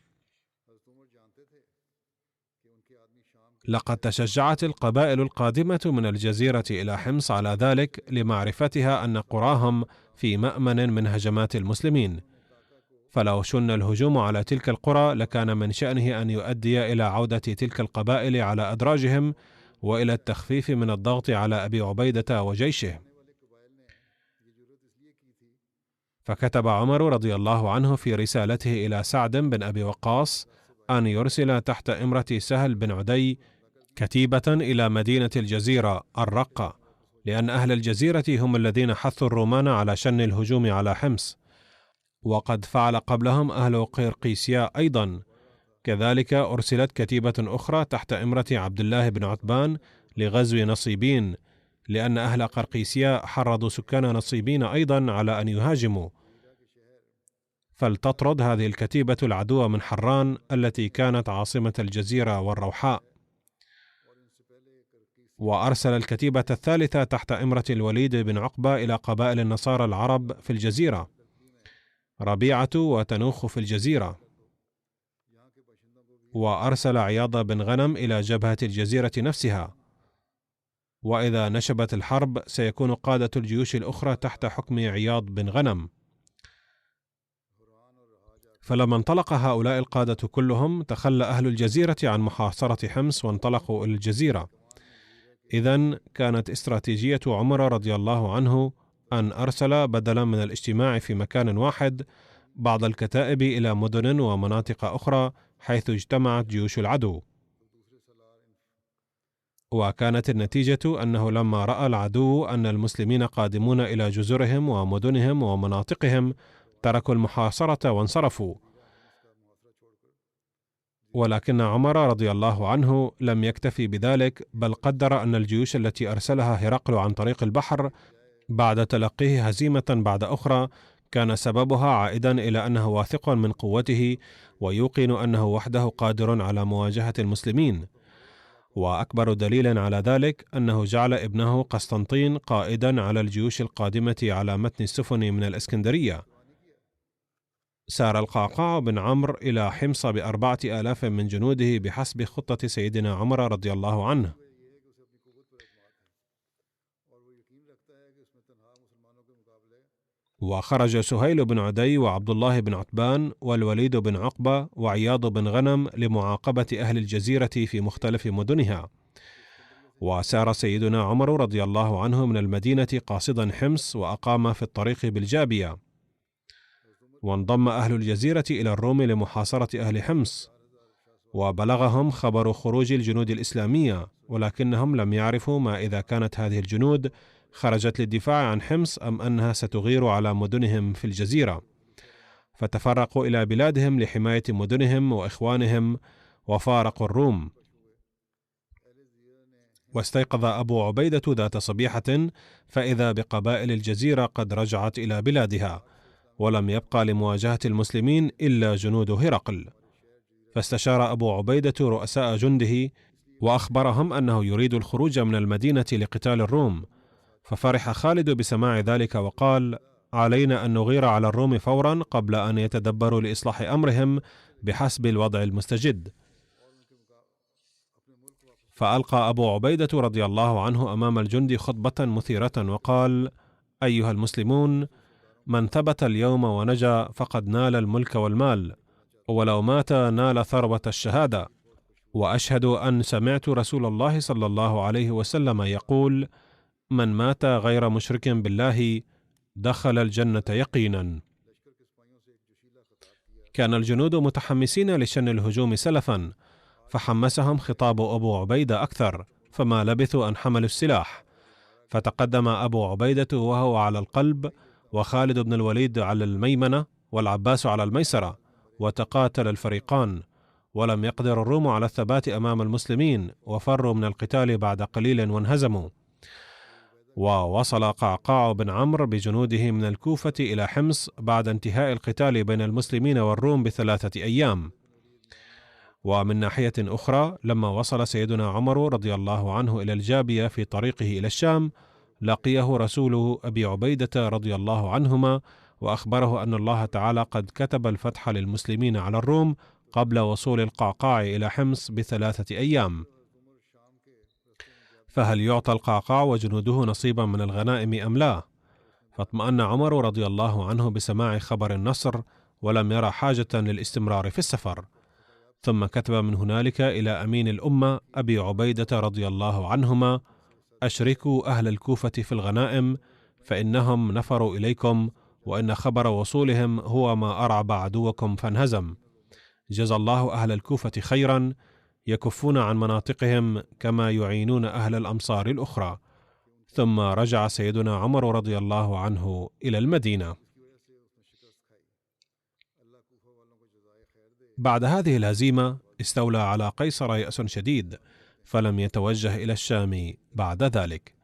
لقد تشجعت القبائل القادمة من الجزيرة إلى حمص على ذلك لمعرفتها أن قراهم في مأمن من هجمات المسلمين، فلو شن الهجوم على تلك القرى لكان من شأنه أن يؤدي إلى عودة تلك القبائل على أدراجهم وإلى التخفيف من الضغط على أبي عبيدة وجيشه. فكتب عمر رضي الله عنه في رسالته إلى سعد بن أبي وقاص أن يرسل تحت إمرة سهل بن عدي كتيبة إلى مدينة الجزيرة الرقة، لأن أهل الجزيرة هم الذين حثوا الرومان على شن الهجوم على حمص، وقد فعل قبلهم أهل قرقيسيا أيضا. كذلك أرسلت كتيبة أخرى تحت إمرة عبد الله بن عتبان لغزو نصيبين، لأن أهل قرقيسيا حرضوا سكان نصيبين أيضا على أن يهاجموا، فلتطرد هذه الكتيبة العدو من حران التي كانت عاصمة الجزيرة والروحاء. وأرسل الكتيبة الثالثة تحت إمرة الوليد بن عقبة إلى قبائل النصارى العرب في الجزيرة، ربيعة وتنوخ في الجزيرة. وأرسل عياض بن غنم إلى جبهة الجزيرة نفسها، وإذا نشبت الحرب سيكون قادة الجيوش الأخرى تحت حكم عياض بن غنم. فلما انطلق هؤلاء القادة كلهم تخلى أهل الجزيرة عن محاصرة حمص وانطلقوا إلى الجزيرة. إذن كانت استراتيجية عمر رضي الله عنه أن أرسل بدلا من الاجتماع في مكان واحد بعض الكتائب إلى مدن ومناطق أخرى حيث اجتمعت جيوش العدو. وكانت النتيجة أنه لما رأى العدو أن المسلمين قادمون إلى جزرهم ومدنهم ومناطقهم تركوا المحاصرة وانصرفوا. ولكن عمر رضي الله عنه لم يكتفي بذلك، بل قدر أن الجيوش التي أرسلها هرقل عن طريق البحر بعد تلقيه هزيمة بعد أخرى كان سببها عائدا إلى أنه واثق من قوته ويوقن أنه وحده قادر على مواجهة المسلمين. وأكبر دليل على ذلك أنه جعل ابنه قسطنطين قائدا على الجيوش القادمة على متن السفن من الإسكندرية. سار القعقاع بن عمرو إلى حمص ب4,000 من جنوده بحسب خطة سيدنا عمر رضي الله عنه. وخرج سهيل بن عدي وعبد الله بن عتبان والوليد بن عقبة وعياض بن غنم لمعاقبة أهل الجزيرة في مختلف مدنها. وسار سيدنا عمر رضي الله عنه من المدينة قاصدا حمص وأقام في الطريق بالجابية. وانضم أهل الجزيرة إلى الروم لمحاصرة أهل حمص، وبلغهم خبر خروج الجنود الإسلامية، ولكنهم لم يعرفوا ما إذا كانت هذه الجنود خرجت للدفاع عن حمص أم أنها ستغير على مدنهم في الجزيرة، فتفرقوا إلى بلادهم لحماية مدنهم وإخوانهم وفارقوا الروم. واستيقظ أبو عبيدة ذات صبيحة فإذا بقبائل الجزيرة قد رجعت إلى بلادها، ولم يبقى لمواجهة المسلمين إلا جنود هرقل. فاستشار أبو عبيدة رؤساء جنده وأخبرهم أنه يريد الخروج من المدينة لقتال الروم، ففرح خالد بسماع ذلك وقال: علينا أن نغير على الروم فورا قبل أن يتدبروا لإصلاح أمرهم بحسب الوضع المستجد. فألقى أبو عبيدة رضي الله عنه أمام الجند خطبة مثيرة وقال: أيها المسلمون، من ثبت اليوم ونجا فقد نال الملك والمال، ولو مات نال ثروة الشهادة. وأشهد أن سمعت رسول الله صلى الله عليه وسلم يقول: من مات غير مشرك بالله دخل الجنة يقينا. كان الجنود متحمسين لشن الهجوم سلفا، فحمسهم خطاب أبو عبيدة أكثر، فما لبثوا أن حملوا السلاح، فتقدم أبو عبيدة وهو على القلب، وخالد بن الوليد على الميمنة، والعباس على الميسرة، وتقاتل الفريقان، ولم يقدر الروم على الثبات أمام المسلمين، وفروا من القتال بعد قليل وانهزموا. ووصل قعقاع بن عمرو بجنوده من الكوفة إلى حمص بعد انتهاء القتال بين المسلمين والروم ب3 أيام. ومن ناحية أخرى، لما وصل سيدنا عمر رضي الله عنه إلى الجابية في طريقه إلى الشام، لقيه رسول أبي عبيدة رضي الله عنهما، وأخبره أن الله تعالى قد كتب الفتح للمسلمين على الروم قبل وصول القعقاع إلى حمص ب3 أيام. فهل يعطى القعقاع وجنوده نصيبا من الغنائم أم لا؟ فاطمأن عمر رضي الله عنه بسماع خبر النصر، ولم يرى حاجة للاستمرار في السفر. ثم كتب من هنالك إلى أمين الأمة أبي عبيدة رضي الله عنهما: أشركوا أهل الكوفة في الغنائم، فإنهم نفروا إليكم، وإن خبر وصولهم هو ما أرعب عدوكم فانهزم. جزى الله أهل الكوفة خيرا، يكفون عن مناطقهم كما يعينون أهل الأمصار الأخرى. ثم رجع سيدنا عمر رضي الله عنه إلى المدينة. بعد هذه الهزيمة استولى على قيصر يأس شديد، فلم يتوجه إلى الشام بعد ذلك.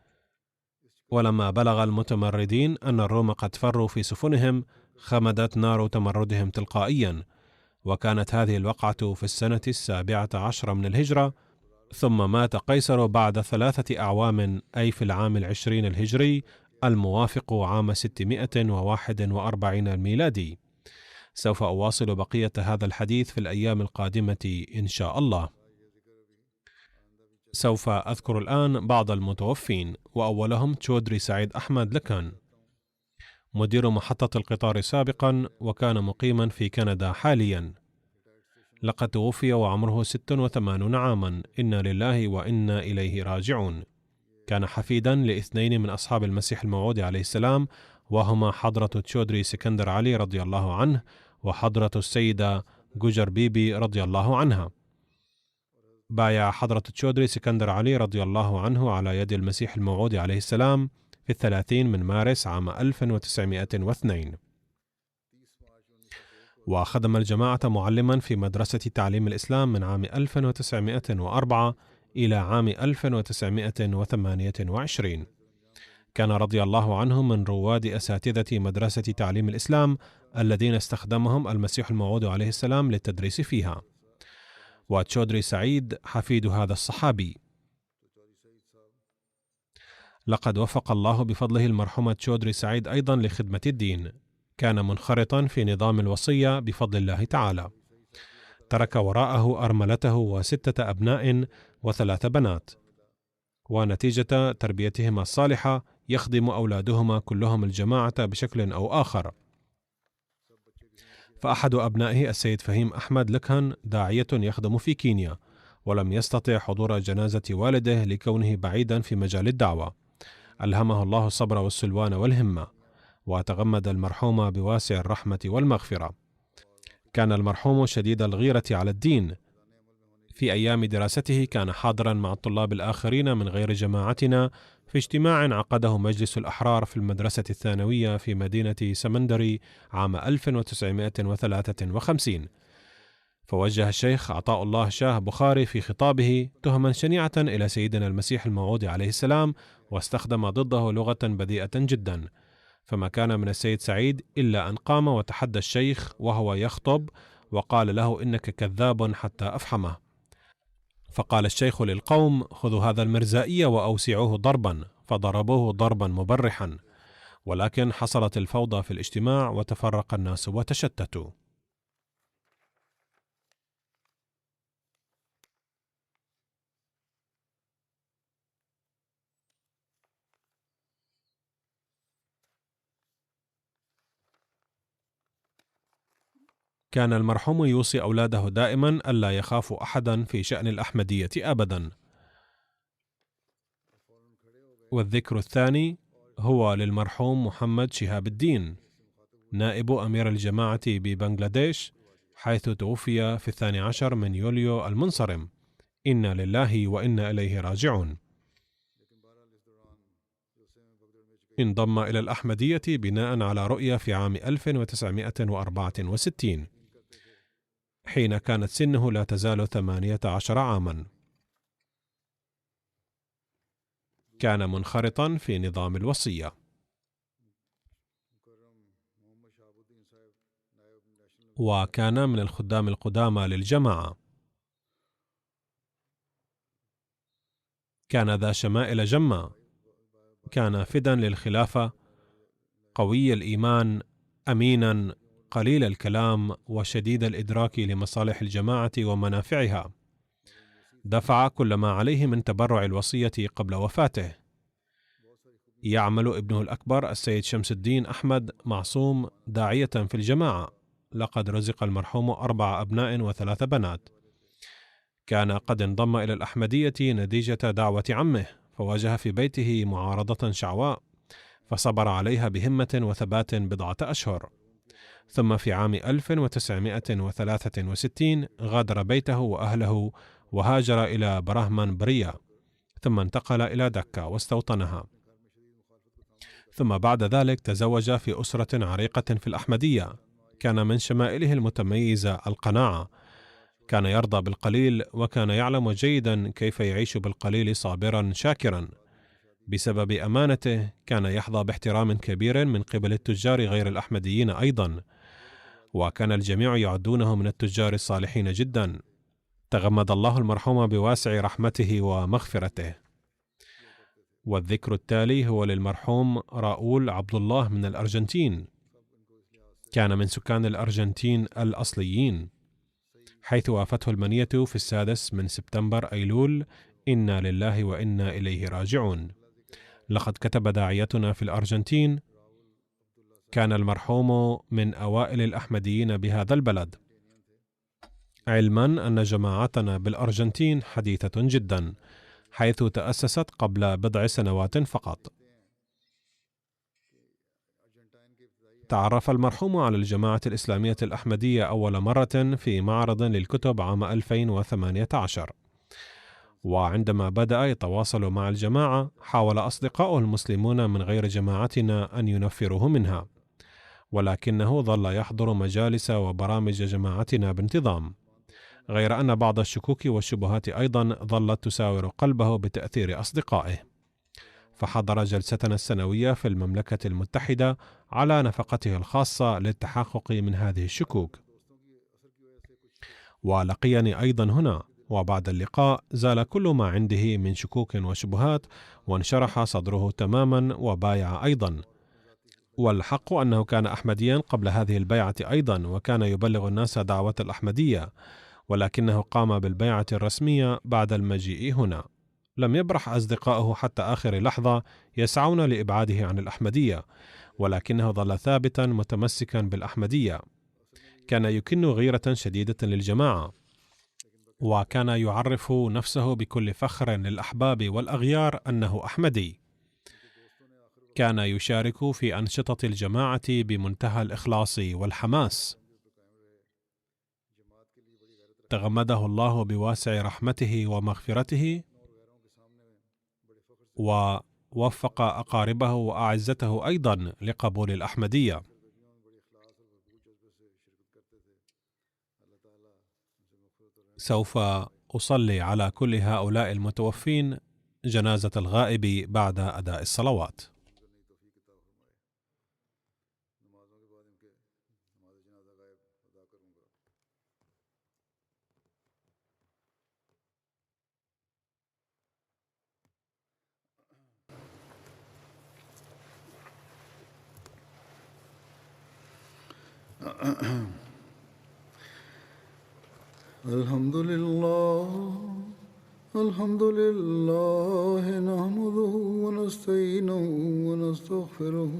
ولما بلغ المتمردين أن الروم قد فروا في سفنهم، خمدت نار تمردهم تلقائيا. وكانت هذه الوقعة في السنة 17 من الهجرة، ثم مات قيصر بعد 3 أعوام، أي في العام 20 الهجري الموافق عام 641 الميلادي. سوف أواصل بقية هذا الحديث في الأيام القادمة إن شاء الله. سوف أذكر الآن بعض المتوفين، وأولهم تشودري سعيد أحمد لكان، مدير محطة القطار سابقا، وكان مقيما في كندا حاليا. لقد توفي وعمره 86 عاما، إنا لله وإنا إليه راجعون. كان حفيدا ل2 من أصحاب المسيح الموعود عليه السلام، وهما حضرة تشودري سكندر علي رضي الله عنه، وحضرة السيدة جوجر بيبي رضي الله عنها. بايع حضرة تشودري سكندر علي رضي الله عنه على يد المسيح الموعود عليه السلام في 30 من مارس عام 1902. وخدم الجماعة معلما في مدرسة تعليم الإسلام من عام 1904 إلى عام 1928. كان رضي الله عنه من رواد أساتذة مدرسة تعليم الإسلام الذين استخدمهم المسيح الموعود عليه السلام للتدريس فيها. وتشودري سعيد حفيد هذا الصحابي. لقد وفق الله بفضله المرحوم تشودري سعيد أيضا لخدمة الدين. كان منخرطا في نظام الوصية بفضل الله تعالى. ترك وراءه أرملته و6 أبناء و3 بنات، ونتيجة تربيتهما الصالحة يخدم أولادهما كلهم الجماعة بشكل أو آخر. فأحد أبنائه السيد فهيم أحمد لكان داعية يخدم في كينيا، ولم يستطع حضور جنازة والده لكونه بعيدا في مجال الدعوة. ألهمه الله الصبر والسلوان والهمة، وتغمد المرحوم بواسع الرحمة والمغفرة. كان المرحوم شديد الغيرة على الدين. في أيام دراسته كان حاضرا مع الطلاب الآخرين من غير جماعتنا في اجتماع عقده مجلس الأحرار في المدرسة الثانوية في مدينة سمندري عام 1953. فوجه الشيخ عطاء الله شاه بخاري في خطابه تهما شنيعة إلى سيدنا المسيح الموعود عليه السلام، واستخدم ضده لغة بذيئة جدا. فما كان من السيد سعيد إلا أن قام وتحدى الشيخ وهو يخطب، وقال له: إنك كذاب حتى أفحمه. فقال الشيخ للقوم: خذوا هذا المرزائي وأوسعوه ضربا، فضربوه ضربا مبرحا. ولكن حصلت الفوضى في الاجتماع وتفرق الناس وتشتتوا. كان المرحوم يوصي أولاده دائما ألا يخافوا أحدا في شأن الأحمدية أبدا. والذكر الثاني هو للمرحوم محمد شهاب الدين نائب أمير الجماعة ببنغلاديش، حيث توفي في 12 من يوليو المنصرم. إنا لله وإنا إليه راجعون. انضم إلى الأحمدية بناء على رؤية في عام 1964 حين كانت سنه لا تزال 18 عاما. كان منخرطا في نظام الوصية، وكان من الخدام القدامى للجماعة. كان ذا شمائل جمة، كان فدا للخلافة، قوي الإيمان، أمينا، قليل الكلام، وشديد الإدراك لمصالح الجماعة ومنافعها. دفع كل ما عليه من تبرع الوصية قبل وفاته. يعمل ابنه الأكبر السيد شمس الدين أحمد معصوم داعية في الجماعة. لقد رزق المرحوم 4 أبناء و3 بنات. كان قد انضم إلى الأحمدية نتيجة دعوة عمه، فواجه في بيته معارضة شعواء، فصبر عليها بهمة وثبات بضعة أشهر. ثم في عام 1963 غادر بيته وأهله وهاجر إلى برهمان بريا، ثم انتقل إلى دكا واستوطنها. ثم بعد ذلك تزوج في أسرة عريقة في الأحمدية. كان من شمائله المتميزة القناعة، كان يرضى بالقليل، وكان يعلم جيدا كيف يعيش بالقليل صابرا شاكرا. بسبب أمانته كان يحظى باحترام كبير من قبل التجار غير الأحمديين أيضا، وكان الجميع يعدونه من التجار الصالحين جدا. تغمد الله المرحوم بواسع رحمته ومغفرته. والذكر التالي هو للمرحوم راؤول عبد الله من الأرجنتين. كان من سكان الأرجنتين الأصليين، حيث وافته المنية في 6 من سبتمبر أيلول. إنا لله وإنا إليه راجعون. لقد كتب داعيتنا في الأرجنتين: كان المرحوم من أوائل الأحمديين بهذا البلد، علما أن جماعتنا بالأرجنتين حديثة جدا، حيث تأسست قبل بضع سنوات فقط. تعرف المرحوم على الجماعة الإسلامية الأحمدية أول مرة في معرض للكتب عام 2018، وعندما بدأ يتواصل مع الجماعة حاول أصدقاؤه المسلمون من غير جماعتنا أن ينفروه منها، ولكنه ظل يحضر مجالس وبرامج جماعتنا بانتظام، غير أن بعض الشكوك والشبهات أيضا ظلت تساور قلبه بتأثير أصدقائه. فحضر جلستنا السنوية في المملكة المتحدة على نفقته الخاصة للتحقق من هذه الشكوك، ولقيني أيضا هنا، وبعد اللقاء زال كل ما عنده من شكوك وشبهات، وانشرح صدره تماما وبايع أيضا. والحق أنه كان أحمديا قبل هذه البيعة أيضا، وكان يبلغ الناس دعوة الأحمدية، ولكنه قام بالبيعة الرسمية بعد المجيء هنا. لم يبرح أصدقائه حتى آخر لحظة يسعون لإبعاده عن الأحمدية، ولكنه ظل ثابتا متمسكا بالأحمدية. كان يكن غيرة شديدة للجماعة، وكان يعرف نفسه بكل فخر للأحباب والأغيار أنه أحمدي. كان يشارك في أنشطة الجماعة بمنتهى الإخلاص والحماس. تغمده الله بواسع رحمته ومغفرته، ووفق أقاربه وأعزته أيضا لقبول الأحمدية. سوف أصلي على كل هؤلاء المتوفين جنازة الغائب بعد أداء الصلوات. الحمد لله الحمد لله نحمده ونستعينه ونستغفره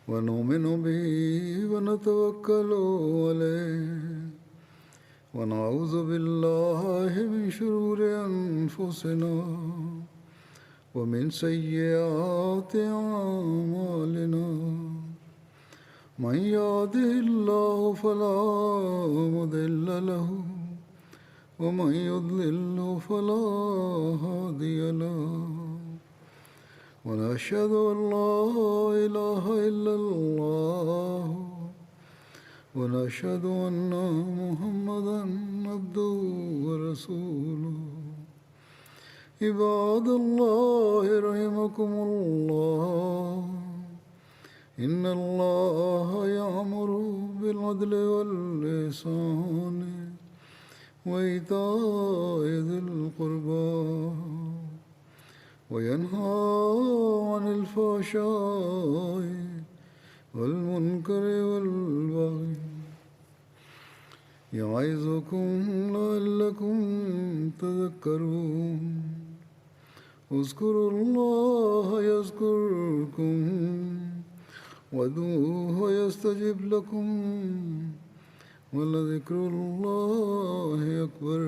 ونؤمن به ونتوكل عليه ونعوذ بالله من شرور أنفسنا ومن سيئات أعمالنا من يهده الله فلا مضل له ومن يضلل فلا هادي له ونشهد أن لا إله إلا الله ونشهد أن محمدا عبده ورسوله عباد الله رحمكم الله إن الله يأمر بالعدل والإحسان وإيتاء ذي القربى وينهى عن الفحشاء والمنكر والبغي يعظكم لعلكم تذكرون اذكروا الله يذكركم وادعوه يستجب لكم ولذكر الله أكبر